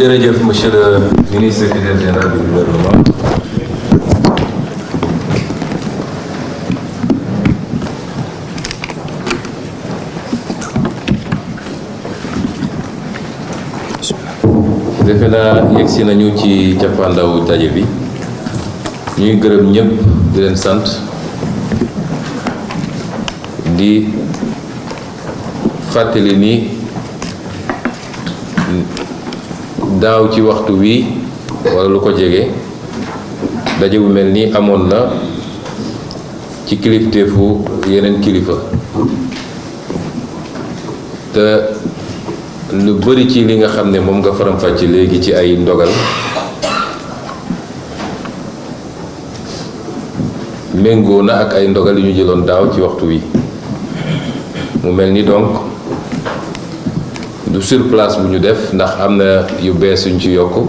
jërëjëf monsieur le ministre secrétaire général du gouvernement. defe naa yegsi nañu ci cappaandawu daje bi ñuy gërëm ñëpp di leen sant di fàttali ni daaw ci waxtu wi wala lu ko jege daje bu mel ni amoon na ci kilifteefu yeneen kilifa te lu bari ci li nga xam ne moom nga faram-fàcc léegi ci ay ndogal méngoo na ak ay ndogal yu ñu jëloon daaw ci waxtu wi mu mel ni donc du sur place bu ñu def ndax am na yu bees yuñ ci yokk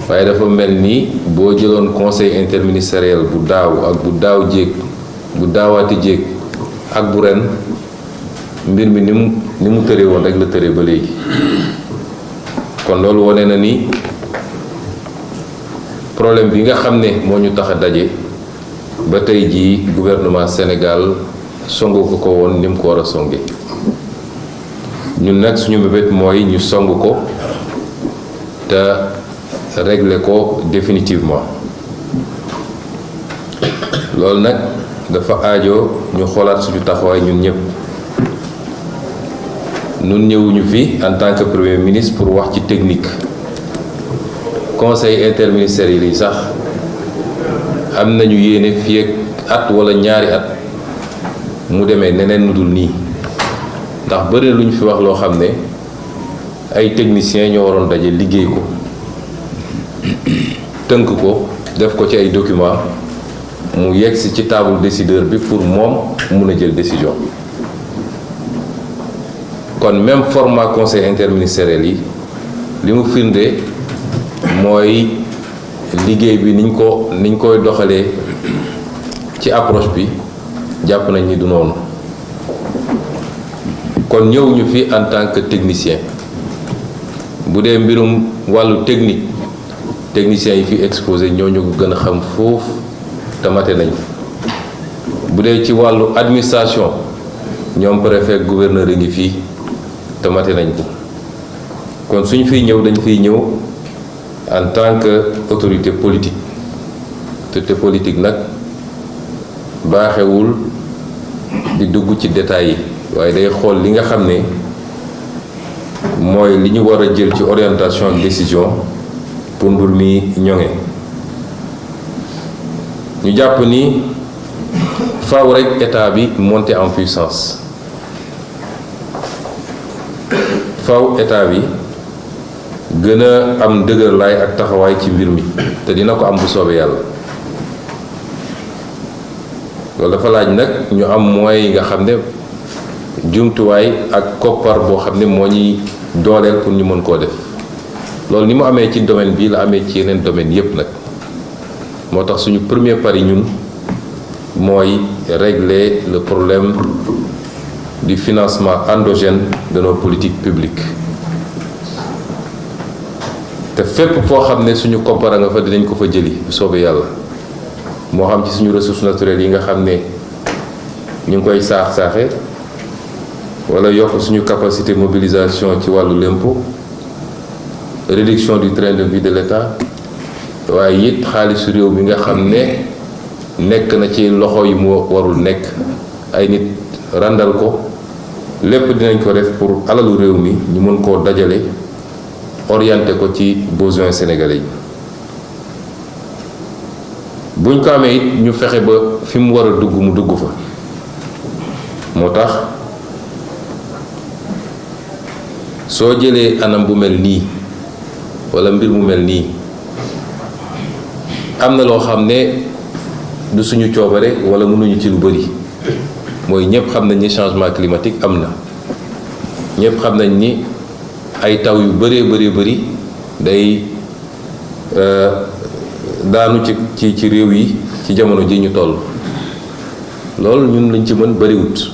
waaye dafa mel ni boo jëloon conseil interministériel bu daaw ak bu daaw jéeg bu daawaati jéeg ak bu ren mbir mi ni mu tëree woon rek la tëree ba léegi kon loolu wane na ni problème bi nga xam ne moo ñu tax a daje ba tey jii gouvernement Sénégal songu ko woon ni mu ko war a songe ñun nag suñu mébét mooy ñu song ko te régler ko définitivement loolu nag dafa aajo ñu xoolaat suñu taxawaay ñun ñëpp. Nun ñëwuñu fi en tant que premier ministre pour wax ci technique conseil interministériel yi sax am nañu yéene fii ak at wala ñaari at mu demee neneen nu dul nii ndax bëri lu ñu fi wax loo xam ne ay techniciens ñoo waroon daje liggéey ko tënk ko def ko ci ay documents mu yegsi ci table décideur bi pour moom mun a jël décision. kon même format conseil interministériel yi li mu firnde mooy liggéey bi niñ koy doxalee ci approche bi jàpp nañ ni du noonu kon ñëwuñu fi en tant que technicien bu dee mbirum wàllu technicien yi fi exposé ñooñu ko gën a xam foofu te mate nañ bu dee ci wàllu administration ñoom préfet gouverneur yi ngi fii te mate nañ ko kon suñ fiy ñëw dañ fiy ñëw en tant que autorité politique te politique nag baaxewul di dugg ci détails yi waaye day xool li nga xam ne mooy li ñu war a jël ci orientation ak décision pour mbir mi ñoŋe ñu jàpp ni faaw rek état bi monter en puissance faw état bi gën a am dëgër laay ak taxawaay ci mbir mi te dina ko am bu soobee yàlla loolu dafa laaj nag ñu am moyens yi nga xam ne jumtuwaay ak koppar boo xam ne moo ñuy dooleel pour ñu mën koo def loolu ni mu amee ci domaine bii la amee ci yeneen domaine yépp nag moo tax suñu premier pari ñun mooy régler le problème du financement endogène de nos politiques publiques te fépp foo xam ne suñu koppar nga fa dinañ ko fa jëli bu soobee yàlla moo xam ci suñu ressources naturelles yi nga xam ne ñu ngi koy saaxe wala yokk suñu capacité mobilisation ci wàllu l'impôt réduction du train de vie de l'État waaye it xaalisu réew mi nga xam ne nekk na ci loxo yi mu warul nekk ay nit randal ko lépp dinañ ko def pour alalu réew mi ñu mën koo dajale orienté ko ci besoins sénégalais yi buñ ko amee it ñu fexe ba fi mu war a dugg mu dugg fa moo tax soo jëlee anam bu mel nii walla mbir mu mel nii am na loo xam ne du suñu coobare walla mënuñu ci lu bari mooy ñëpp xam nañ ni changement climatique am na ñëpp xam nañ ni ay taw yu bari day daanu ci réew yi ci jamono ji ñu toll loolu ñun lañ ci mën bariwut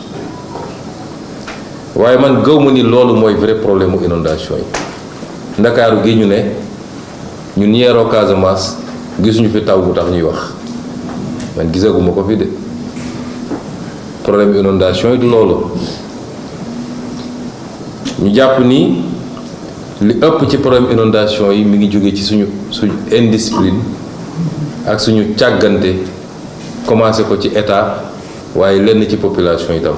waaye man gëw ma ni loolu mooy vrai problème mu inondation yi ndakaaru gi ñu ne ñun ñi yeroo Casamance gisuñu fi taw bu tax ñuy wax man gisaguma ko fi de problème inondation yi du loolu ñu jàpp ni li ëpp ci problème inondation yi mi ngi jóge ci suñu indiscipline ak suñu càggante commencé ko ci état waaye lenn ci population itam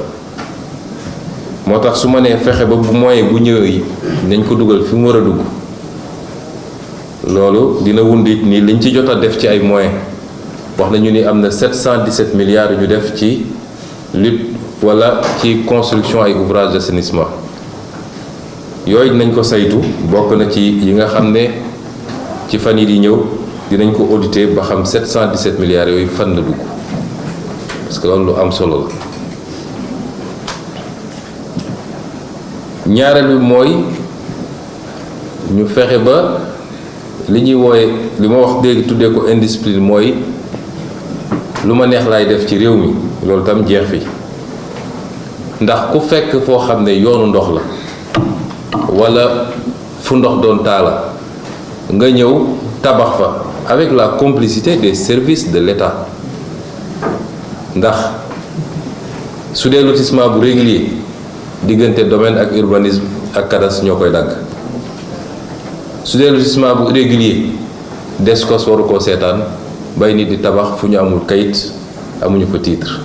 moo tax su ma nee fexe ba bu moyen bu ñëwee nañ ko dugal fi mu war a dugg loolu dina wundit ni liñ ci jot a def ci ay moyens wax nañu ni am na 717 milliards yu ñu def ci lutte wala ci construction ay ouvrage d'assainissement yooyu dinañ ko saytu bokk na ci yi nga xam ne ci fan yi di ñëw dinañ ko auditer ba xam 717 milliards yooyu fan la dugg parce que loolu lu am solo la ñaareel bi mooy ñu fexe ba li ñuy wooye li ma wax léegi tuddee ko indiscipline mooy lu ma neex laay def ci réew mi loolu tam jeex fi ndax ku fekk foo xam ne yoonu ndox la walla fu ndox doon taala nga ñëw tabax fa avec la complicité des services de l'État ndax su dee lotissement bu régulier diggante domaine ak urbanisme ak cadastre ñoo koy dagg su dee lotissement bu irrégulier DSCOS waru koo seetaan bay nit di tabax fu ñu amul kayit amuñu fa titre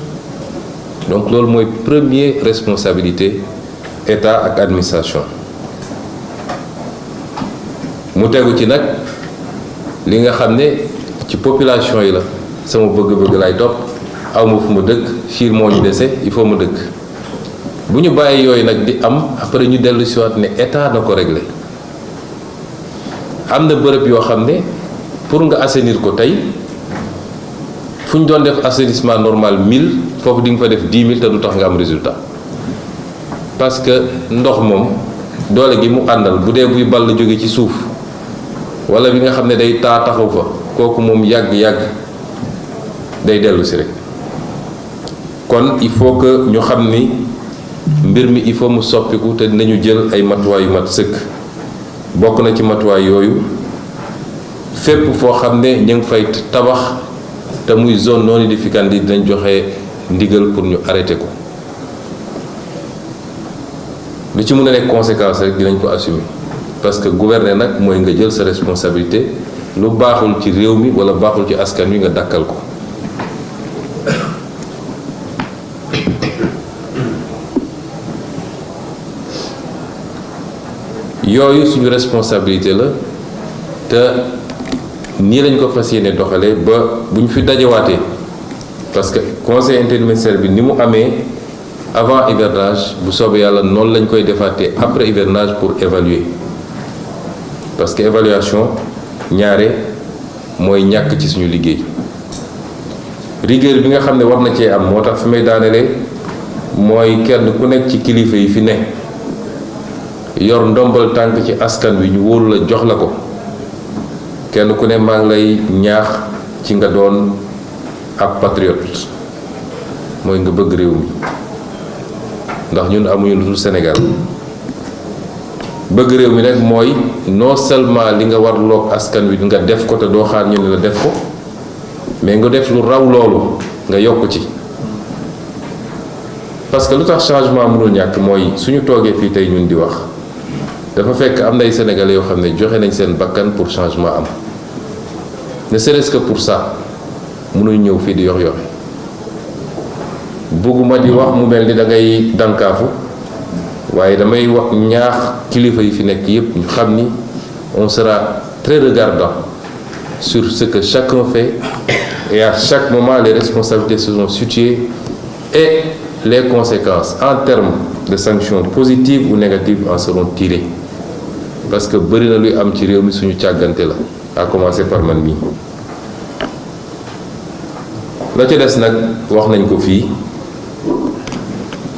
donc loolu mooy première responsabilité état ak administration mu tegu ci nag li nga xam ne ci population yi la sama bëgg-bëgg lay topp aw ma fu ma dëkk fiir moo ñu dese il faut ma dëkk bu ñu bàyyi yooyu nag di am après ñu dellu siwaat ne état na ko régler am na bërëb yoo xam ne pour nga assainir ko tey fu ñu doon def assainissement normal 1000 foofu di nga fa def 10 000 te du tax nga am résultat parce que ndox moom doole gi mu àndal bu dee buy ball jóge ci suuf wala bi nga xam ne day taxaw fa kooku moom yàgg-yàgg day dellu si rek kon il faut que ñu xam ni mbir mi il faut mu soppiku te dinañu jël ay matuwaay yu mat sëkk bokk na ci matuwaay yooyu fépp foo xam ne ñu ngi fay tabax te muy zone non aedificandi yi dinañ joxe ndigal pour ñu arrêté ko lu ci mën a nekk conséquence rek dinañ ko assumer parce que gouverner nag mooy nga jël sa responsabilité lu baaxul ci réew mi wala baaxul ci askan wi nga dakkal ko yooyu suñu responsabilité la te nii lañ ko fas yéene doxalee ba bu ñu fi dajewaatee parce que conseil interministériel bi ni mu amee avant hivernage bu soobee yàlla noonu lañ koy defaatee après hivernage pour évaluer parce que évaluation ñaare mooy ñàkk ci suñu liggéey rigueur bi nga xam ne war na cee am moo tax fi may daanelee mooy kenn ku nekk ci kilifa yi fi ne yor ndombal tànk ci askan wi ñu wóolu la jox la ko kenn ku ne maa ngi lay ñaax ci nga doon ab patriote mooy nga bëgg réew mi ndax ñun amuñu lu dul Sénégal bëgg réew mi nag mooy non seulement li nga warloog askan wi nga def ko te doo xaar ñu ne la def ko mais nga def lu raw loolu nga yokk ci parce que lu tax changement mënul ñàkk mooy suñu toogee fii tey ñun di wax dafa fekk am nay Sénégalais yoo xam ne joxe nañ seen bakkan pour changement am ne serait-ce que pour ça mënuñ ñëw fii di yox-yoxe bëgguma di wax mu mel ni da ngay dankaafu waaye damay wax ñaax kilifa yi fi nekk yépp ñu xam ni on sera très regardant sur ce que chacun fait et à chaque moment les responsabilités seront situées et les conséquences en termes de sanctions positives ou négatives en seront tirées parce que bëri na luy am ci réew mi suñu càggante la à commencer par man mii la ca des nag wax nañ ko fii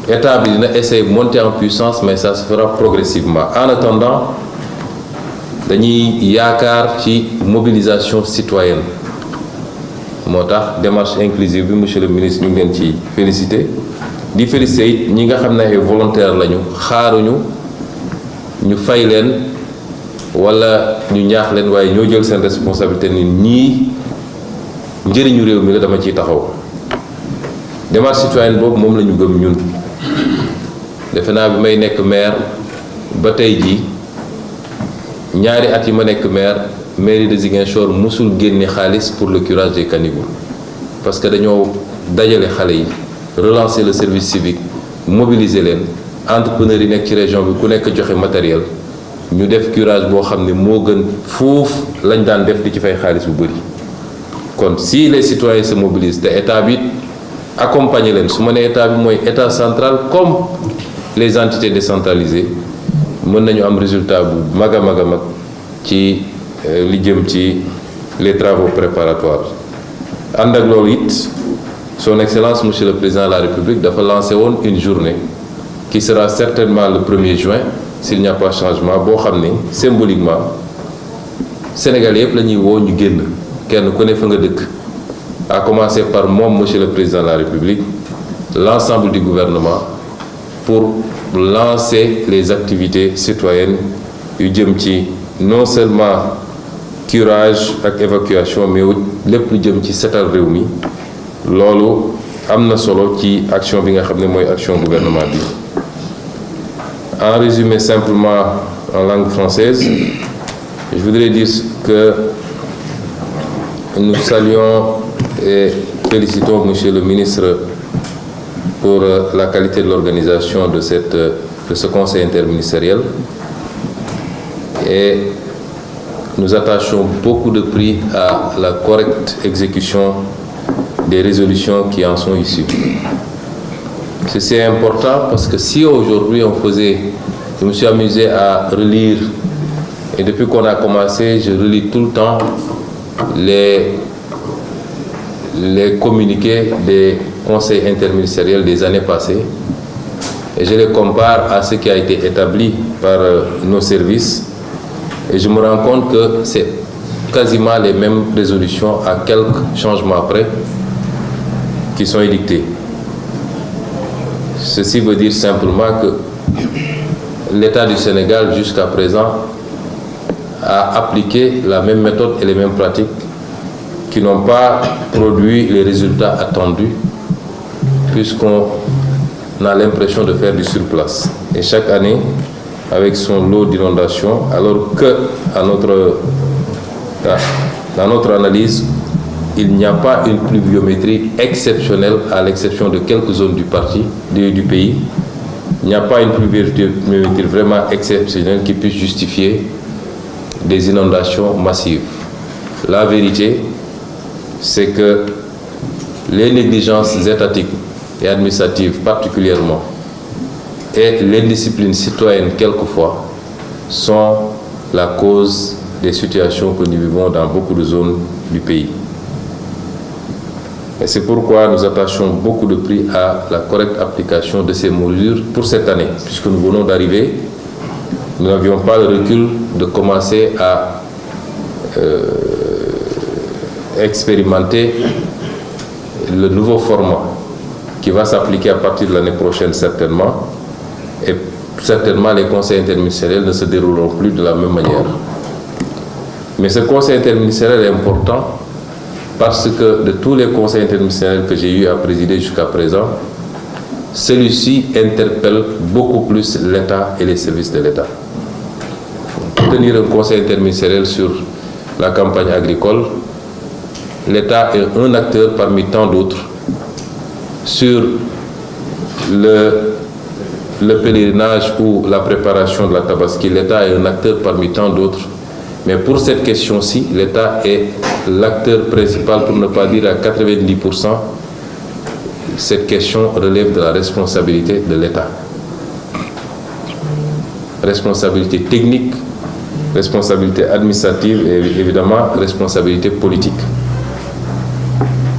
état bi dina essayer de monter en puissance mais ça se fera progressivement en attendant dañuy yaakaar ci mobilisation citoyenne moo tax démarche inclusive bi monsieur le ministre ñu ngi leen ci félicité di félicité it ñi nga xam ne ay volontaire lañu xaaruñu ñu fay leen wala ñu ñaax leen waaye ñoo jël seen responsabilité ni ñii njëriñu réew mi la dama ciy taxaw. Démarche citoyenne boobu moom la ñu gëm ñun defe naa bi may nekk maire ba tey jii ñaari at yi ma nekk maire mairie de Ziguinchor musul génne xaalis pour le curage des caniveaux parce que dañoo dajale xale yi relancer le service civique mobiliser leen entrepreneurs yi nekk ci région bi ku nekk joxe matériel ñu def curage boo xam ne moo gën fuuf lañ daan def di ci fay xaalis bu bëri. kon si les citoyens se mobilisent te état bi accompagner leen su ma nee état bi mooy état central comme les entités décentralisées mën nañu am résultat bu mag a mag a mag ci li jëm ci les travaux préparatoires. ànd ak loolu it son excellence monsieur le président de la république dafa lancé woon une journée qui sera certainement le 1er juin s'il n'y a pas changement boo xam ne symboliquement Sénégalais yëpp la ñuy woo ñu génn kenn ku ne fa nga dëkk à commencer par moom monsieur le président de la république l'ensemble du gouvernement pour lancer les activités citoyennes yu jëm ci non seulement curage ak évacuation mais lépp lu jëm ci setal réew mi loolu am na solo ci action bi nga xam ne mooy action gouvernement bi. En résumé simplement en langue française, je voudrais dire que nous saluons et félicitons monsieur le ministre pour la qualité de l'organisation de ce conseil interministériel et nous attachons beaucoup de prix à la correcte exécution des résolutions qui en sont issues. Ceci est important parce que si aujourd'hui je me suis amusé à relire, et depuis qu'on a commencé, je relis tout le temps les communiqués des conseils interministériels des années passées, et je les compare à ce qui a été établi par nos services, et je me rends compte que c'est quasiment les mêmes résolutions à quelques changements près qui sont édictées. Ceci veut dire simplement que l'État du Sénégal, jusqu'à présent, a appliqué la même méthode et les mêmes pratiques qui n'ont pas produit les résultats attendus, puisqu'on a l'impression de faire du surplace. Et chaque année, avec son lot d'inondations, alors que, dans notre analyse, il n'y a pas une pluviométrie exceptionnelle, à l'exception de quelques zones du pays. Il n'y a pas une pluviométrie vraiment exceptionnelle qui puisse justifier des inondations massives. La vérité, c'est que les négligences étatiques et administratives particulièrement, et l'indiscipline citoyenne quelquefois, sont la cause des situations que nous vivons dans beaucoup de zones du pays. Et c'est pourquoi nous attachons beaucoup de prix à la correcte application de ces mesures pour cette année, puisque nous venons d'arriver. Nous n'avions pas le recul de commencer à expérimenter le nouveau format qui va s'appliquer à partir de l'année prochaine certainement. Et certainement les conseils interministériels ne se dérouleront plus de la même manière. Mais ce conseil interministériel est important parce que de tous les conseils interministériels que j'ai eu à présider jusqu'à présent, celui-ci interpelle beaucoup plus l'État et les services de l'État. Pour tenir un conseil interministériel sur la campagne agricole, l'État est un acteur parmi tant d'autres. Sur le pèlerinage ou la préparation de la Tabaski, l'État est un acteur parmi tant d'autres. Mais pour cette question-ci, l'État est l'acteur principal, pour ne pas dire à 90%. Cette question relève de la responsabilité de l'État. Responsabilité technique, responsabilité administrative et évidemment responsabilité politique.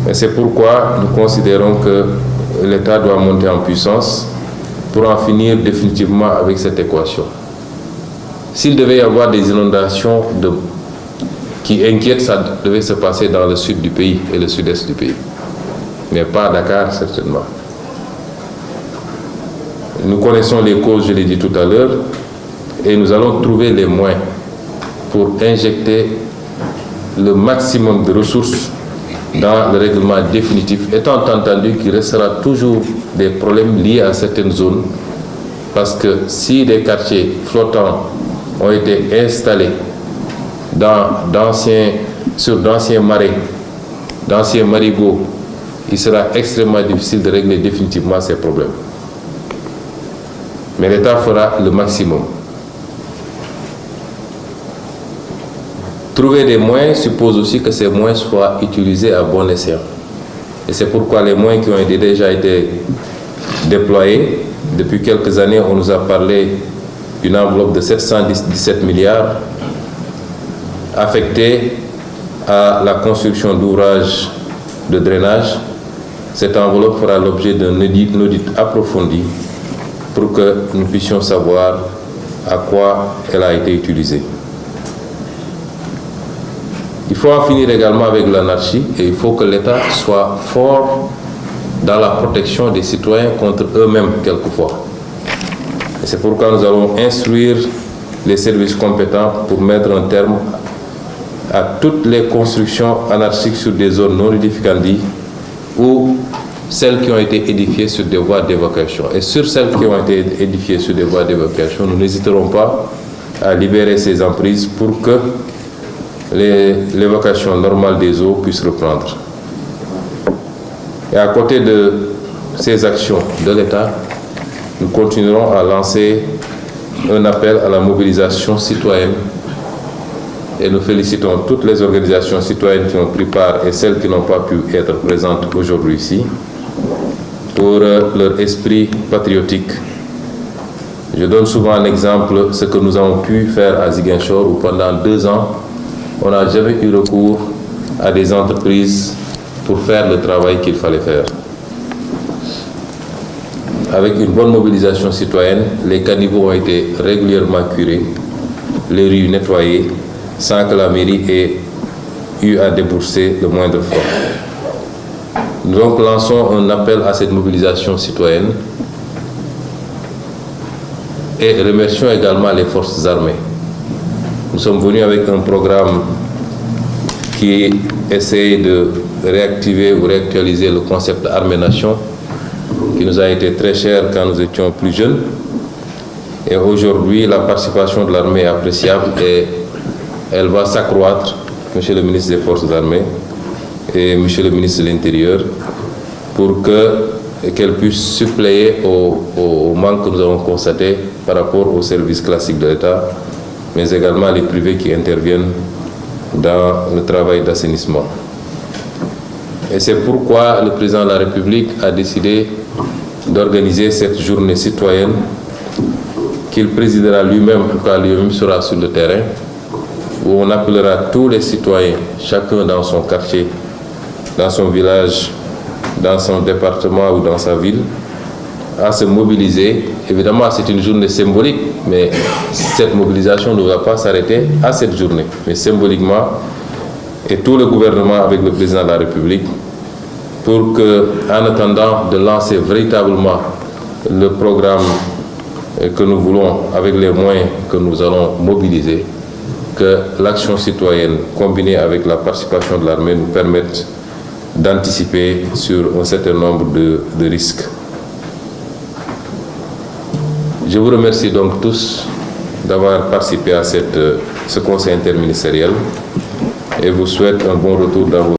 Et c'est pourquoi nous considérons que l'État doit monter en puissance pour en finir définitivement avec cette équation. S'il devait y avoir des inondations qui inquiètent, ça devait se passer dans le sud du pays et le sud-est du pays. Mais pas à Dakar, certainement. Nous connaissons les causes, je l'ai dit tout à l'heure, et nous allons trouver les moyens pour injecter le maximum de ressources dans le règlement définitif, étant entendu qu'il restera toujours des problèmes liés à certaines zones, parce que si des quartiers flottants ont été installés sur d'anciens marais, d'anciens marigots, il sera extrêmement difficile de régler définitivement ces problèmes. Mais l'État fera le maximum. Trouver des moyens suppose aussi que ces moyens soient utilisés à bon escient. Et c'est pourquoi les moyens qui ont déjà été déployés, depuis quelques années, on nous a parlé d'une enveloppe de 717 milliards affectés à la construction d'ouvrages de drainage. Cette enveloppe fera l'objet d'un audit approfondi pour que nous puissions savoir à quoi elle a été utilisée. Il faut en finir également avec l'anarchie et il faut que l'État soit fort dans la protection des citoyens contre eux-mêmes quelquefois. Et c'est pourquoi nous allons instruire les services compétents pour mettre un terme à toutes les constructions anarchiques sur des zones non édificantes ou celles qui ont été édifiées sur des voies d'évacuation. Et sur celles qui ont été édifiées sur des voies d'évacuation, nous n'hésiterons pas à libérer ces emprises pour que l'évacuation normale des eaux puisse reprendre. Et à côté de ces actions de l'État, nous continuerons à lancer un appel à la mobilisation citoyenne et nous félicitons toutes les organisations citoyennes qui ont pris part et celles qui n'ont pas pu être présentes aujourd'hui ici pour leur esprit patriotique. Je donne souvent un exemple, ce que nous avons pu faire à Ziguinchor où pendant 2 ans, on n'a jamais eu recours à des entreprises pour faire le travail qu'il fallait faire. Avec une bonne mobilisation citoyenne, les caniveaux ont été régulièrement curés, les rues nettoyées, sans que la mairie ait eu à débourser le moindre fonds. Nous donc lançons un appel à cette mobilisation citoyenne et remercions également les forces armées. Nous sommes venus avec un programme qui essaye de réactiver ou réactualiser le concept armée-nation qui nous a été très cher quand nous étions plus jeunes. Et aujourd'hui, la participation de l'armée est appréciable et elle va s'accroître, Monsieur le ministre des Forces armées et Monsieur le ministre de l'Intérieur, pour qu'elle puisse suppléer au manque que nous avons constaté par rapport aux services classiques de l'État, mais également les privés qui interviennent dans le travail d'assainissement. Et c'est pourquoi le président de la République a décidé d'organiser cette journée citoyenne qu'il présidera lui-même, quand lui-même sera sur le terrain, où on appellera tous les citoyens, chacun dans son quartier, dans son village, dans son département ou dans sa ville, à se mobiliser. Évidemment, c'est une journée symbolique, mais cette mobilisation ne va pas s'arrêter à cette journée. Mais symboliquement, et tout le gouvernement avec le président de la République, pour que, en attendant de lancer véritablement le programme que nous voulons avec les moyens que nous allons mobiliser, que l'action citoyenne combinée avec la participation de l'armée nous permette d'anticiper sur un certain nombre de risques. Je vous remercie donc tous d'avoir participé à ce conseil interministériel et vous souhaite un bon retour dans vos